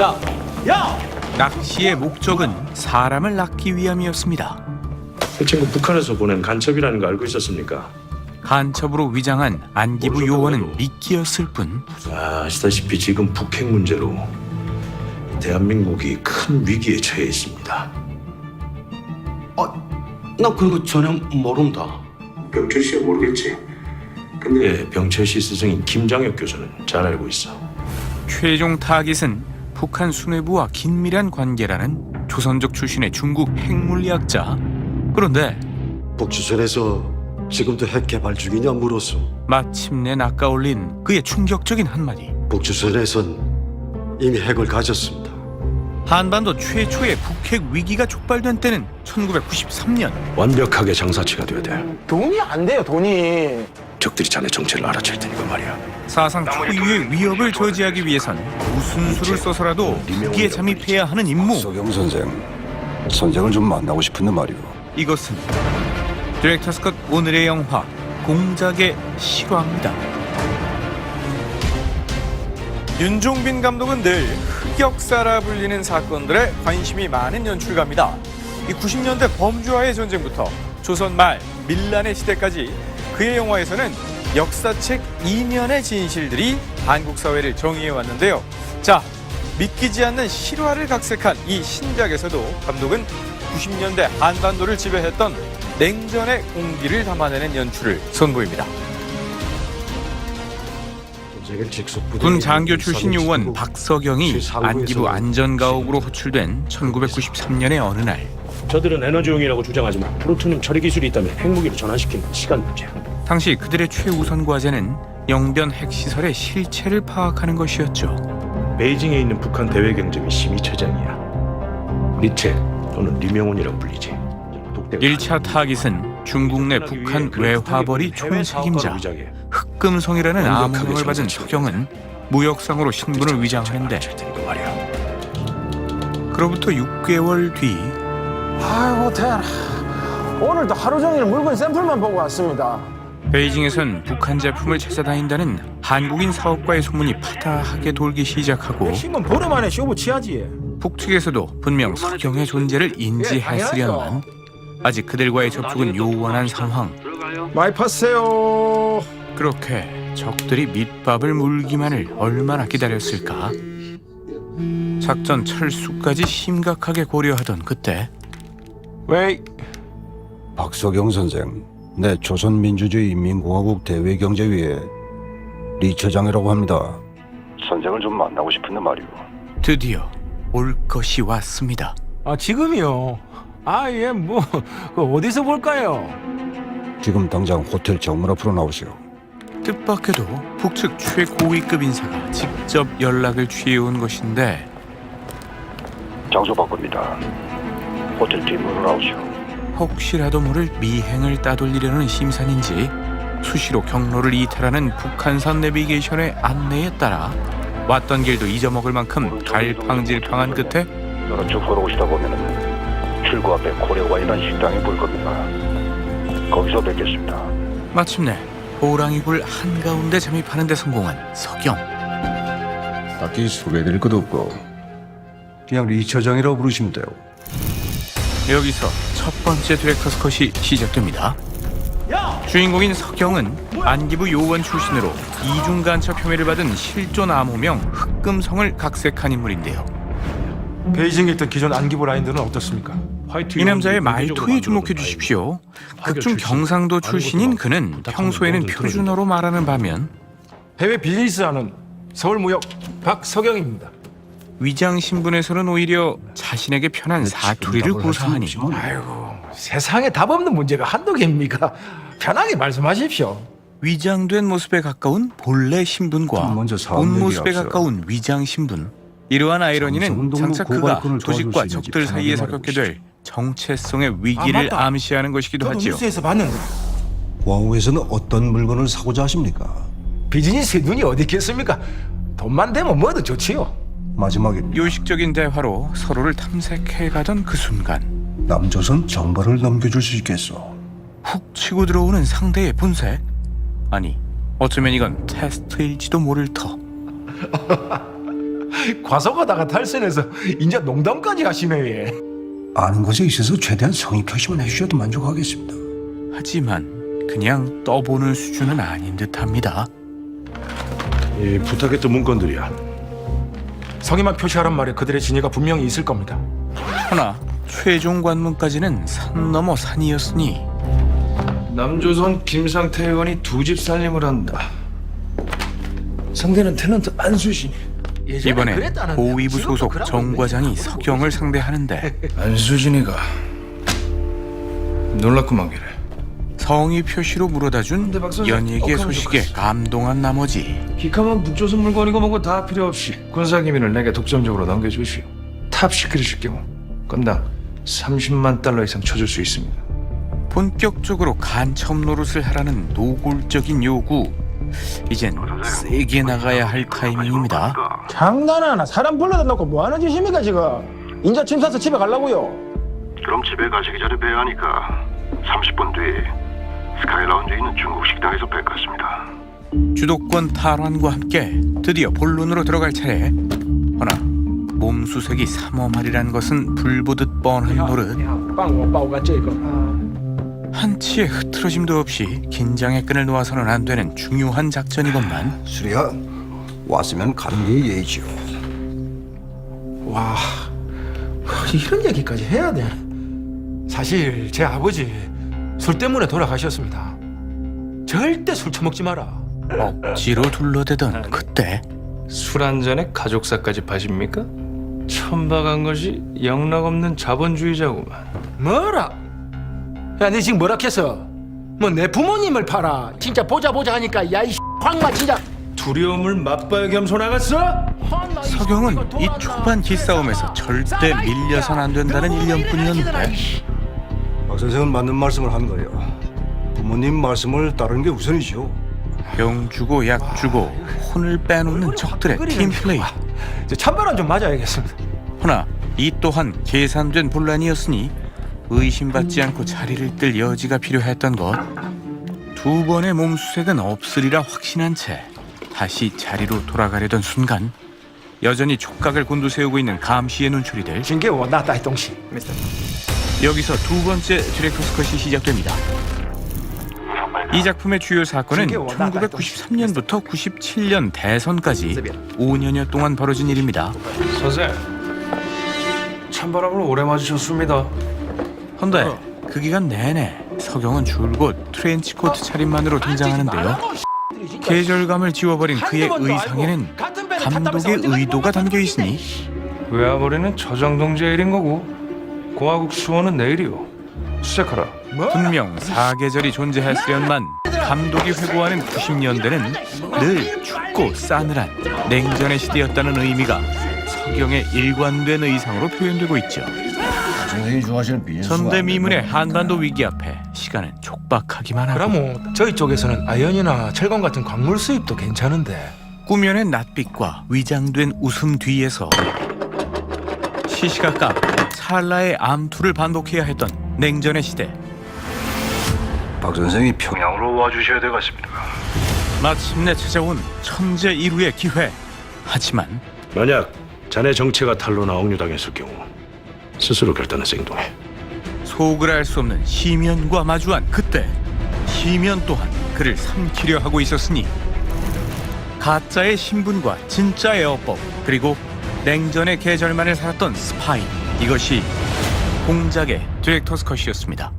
야! 야! 낚시의 목적은 사람을 낚기 위함이었습니다. 그 친구 북한에서 보낸 간첩이라는 거 알고 있었습니까? 간첩으로 위장한 안기부 요원은 미끼였을 뿐 아시다시피 지금 북핵 문제로 대한민국이 큰 위기에 처해 있습니다. 나 그런 거 전혀 모른다. 병철 씨야 모르겠지. 근데 병철 씨 스승인 김장혁 교수는 잘 알고 있어. 최종 타깃은 북한 수뇌부와 긴밀한 관계라는 조선족 출신의 중국 핵물리학자. 그런데 북조선에서 지금도 핵 개발 중이냐 물었어. 마침내 낚아올린 그의 충격적인 한마디. 북조선에선 이미 핵을 가졌습니다. 한반도 최초의 북핵 위기가 촉발된 때는 1993년. 완벽하게 장사치가 돼야 돼. 돈이 안 돼요, 돈이. 적들이 자네 정체를 알아챌 테니까 말이야. 사상 초유의 위협을 저지하기 위해선 무슨 수를 써서라도 북기에 잠입해야 하는 임무. 박석영 선생을 좀 만나고 싶은데 말이오. 이것은 디렉터 스컷 오늘의 영화 공작의 실화입니다. 윤종빈 감독은 늘 흑역사라 불리는 사건들에 관심이 많은 연출가입니다. 이 90년대 범주와의 전쟁부터 조선 말 밀란의 시대까지 그의 영화에서는 역사책 이면의 진실들이 한국 사회를 정의해 왔는데요. 자, 믿기지 않는 실화를 각색한 이 신작에서도 감독은 90년대 한반도를 지배했던 냉전의 공기를 담아내는 연출을 선보입니다. 군 장교 출신 요원 박석영이 안기부 안전가옥으로 호출된 1993년의 어느 날, 저들은 에너지용이라고 주장하지만 플루토늄 처리 기술이 있다면 핵무기로 전환시키는 건 시간 문제야. 당시 그들의 최우선 과제는 영변 핵시설의 실체를 파악하는 것이었죠. 베이징에 있는 북한 대외 경제비 심의처장이야. 리체 또는 리명훈이라고 불리지. 1차 타깃은 중국 내 북한 외화벌이 총책임자 흑금성이라는 암호명을 받은 석영은 무역상으로 신분을 위장하는데, 그로부터 6개월 뒤 아이고, 대라. 오늘도 하루 종일 물건 샘플만 보고 왔습니다. 베이징에선 북한 제품을 찾아다닌다는 한국인 사업가의 소문이 파다하게 돌기 시작하고, 신문 보름 안에 쇼부 치야지. 북측에서도 분명 석영의 존재를 인지했으련만 아직 그들과의 접촉은 요원한 상황. 많이 팠어요. 그렇게 적들이 밑밥을 물기만을 얼마나 기다렸을까? 작전 철수까지 심각하게 고려하던 그때, 왜? 박석영 선생, 내 조선민주주의인민공화국 대외경제위의 리 처장이라고 합니다. 선생을 좀 만나고 싶은데 말이오. 드디어 올 것이 왔습니다. 아, 지금이요? 예, 어디서 볼까요? 지금 당장 호텔 정문 앞으로 나오시오. 뜻밖에도 북측 최고위급 인사가 직접 연락을 취해온 것인데, 장소 바꿉니다. 호텔 뒷문으로 나오시오. 혹시라도 모를 미행을 따돌리려는 심산인지 수시로 경로를 이탈하는 북한산 내비게이션의 안내에 따라 왔던 길도 잊어먹을 만큼 갈팡질팡한 끝에 너는 쭉 걸어오시다 보면은 출구 앞에 고려관이라는 식당에 볼 겁니다. 거기서 뵙겠습니다. 마침내 호랑이굴 한가운데 잠입하는 데 성공한 석영. 딱히 소개해드릴 것도 없고 그냥 리 처장이라고 부르시면 돼요. 여기서 첫 번째 디렉터스 컷이 시작됩니다. 주인공인 석영은 안기부 요원 출신으로 이중 간첩 혐의를 받은 실존 암호명 흑금성을 각색한 인물인데요. 베이징에 있던 기존 안기부 라인들은 어떻습니까? 이 남자의 말투에 주목해 주십시오. 극중 경상도 출신인 그는 평소에는 표준어로 말하는 반면 해외 비즈니스하는 서울무역 박석영입니다. 위장 신분에서는 오히려 자신에게 편한 사투리를 구사하니 아이고, 세상에 답 없는 문제가 한두 개입니까? 편하게 말씀하십시오. 위장된 모습에 가까운 본래 신분과 먼저 사업 본 얘기 모습에 앞서. 가까운 위장 신분. 이러한 아이러니는 삼성동로 장차 그가 고발권을 조직과 도와줄 수 적들 있는지 사이에서 편하게 겪게 될 정체성의 위기를 맞다. 암시하는 것이기도 저도 하지요. 뉴스에서 봤는데 왕후에서는 어떤 물건을 사고자 하십니까? 비즈니스에 눈이 어디 있겠습니까? 돈만 되면 뭐든 좋지요. 마지막에 요식적인 대화로 서로를 탐색해가던 그 순간 남조선 정보를 넘겨줄 수 있겠어. 훅 치고 들어오는 상대의 본색? 아니, 어쩌면 이건 테스트일지도 모를 터. 과속하다가 탈선해서 이제 농담까지 하시네. 예. 아는 것에 있어서 최대한 성의 표시만 해주셔도 만족하겠습니다. 하지만 그냥 떠보는 수준은 아닌 듯합니다. 이 부탁했던 문건들이야. 성의만 표시하란 말에 그들의 진위가 분명히 있을 겁니다. 허나 최종 관문까지는 산 넘어 산이었으니 남조선 김상태 의원이 두 집 살림을 한다. 상대는 테넌트 안수진. 이번엔 고위부 소속 정 과장이 서경을 상대하는데 안수진이가 놀랍구만 기래. 성의 표시로 물어다준 연예계 소식에 감동한 나머지 기카만 북조선 물건이고 뭐고 다 필요 없이 군사기밀을 내게 독점적으로 넘겨주시오. 탑시크릿일 경우 건당 30만 달러 이상 쳐줄 수 있습니다. 본격적으로 간첩 노릇을 하라는 노골적인 요구. 이젠 세게 나가야 할 타이밍입니다. 장난하나? 사람 불러다 놓고 뭐 하는 짓입니까 지금? 인자 짐 싸서 집에 가려고요. 그럼 집에 가시기 전에 배하니까 30분 뒤에 스카이라운지에 있는 중국 식당에서 뵙겠습니다. 주도권 탈환과 함께 드디어 본론으로 들어갈 차례. 허나 몸수색이 삼엄하리란 것은 불보듯 뻔한 노릇. 빵 갔죠 이거. 한치의 흐트러짐도 없이 긴장의 끈을 놓아서는 안 되는 중요한 작전이건만 수리야, 왔으면 가는 게 예의지요. 와, 이런 얘기까지 해야 돼. 사실 제 아버지 술 때문에 돌아가셨습니다. 절대 술 처먹지 마라. 억지로 둘러대던 그때 술 한 잔에 가족사까지 파십니까? 천박한 것이 영락없는 자본주의자구만. 뭐라? 야, 너 지금 뭐라 했어? 뭐 내 부모님을 팔아? 진짜 보자 하니까 야이 황마 진짜. 두려움을 맛봐야 겸손하겠어? 서경은 이 초반 기싸움에서 절대 밀려선 안 된다는 일념뿐이었는데 박 선생은 맞는 말씀을 한 거예요. 부모님 말씀을 따르는 게 우선이죠. 병 주고 약 주고 혼을 빼놓는 적들의 팀플레이. 찬바람 좀 맞아야겠습니다. 허나 이 또한 계산된 분란이었으니 의심받지 않고 자리를 뜰 여지가 필요했던 것. 두 번의 몸수색은 없으리라 확신한 채 다시 자리로 돌아가려던 순간 여전히 촉각을 곤두세우고 있는 감시의 눈초리들. 징계 원났다 이 동시. 여기서 두 번째 디렉터스 컷이 시작됩니다. 이 작품의 주요 사건은 1993년부터 97년 대선까지 5년여 동안 벌어진 일입니다. 선생, 찬바람을 오래 맞으셨습니다. 헌데 그 기간 내내 서경은 줄곧 트렌치코트 차림만으로 등장하는데요. 계절감을 지워버린 그의 의상에는 감독의 의도가 담겨있으니 외화머리는 저장동지의 일인 거고 고화국 수호는 내일이오. 수색하라. 분명 사계절이 존재했으련만 감독이 회고하는 90년대는 늘 춥고 싸늘한 냉전의 시대였다는 의미가 서경의 일관된 의상으로 표현되고 있죠. 선생님이 좋아하시는 비즈니스. 전대미문의 한반도 위기 앞에 시간은 촉박하기만 하고 그럼 저희 쪽에서는 아연이나 철강 같은 광물 수입도 괜찮은데. 꾸며낸 낯빛과 위장된 웃음 뒤에서 시시각각 찰나의 암투를 반복해야 했던 냉전의 시대. 박 선생이 평양으로 와주셔야 되겠습니다. 마침내 찾아온 천재 일우의 기회. 하지만 만약 자네 정체가 탄로나 억류당했을 경우 스스로 결단한 행동해. 속을 알 수 없는 시면과 마주한 그때 시면 또한 그를 삼키려 하고 있었으니 가짜의 신분과 진짜의 어법 그리고 냉전의 계절만을 살았던 스파이. 이것이 공작의 디렉터스 컷이었습니다.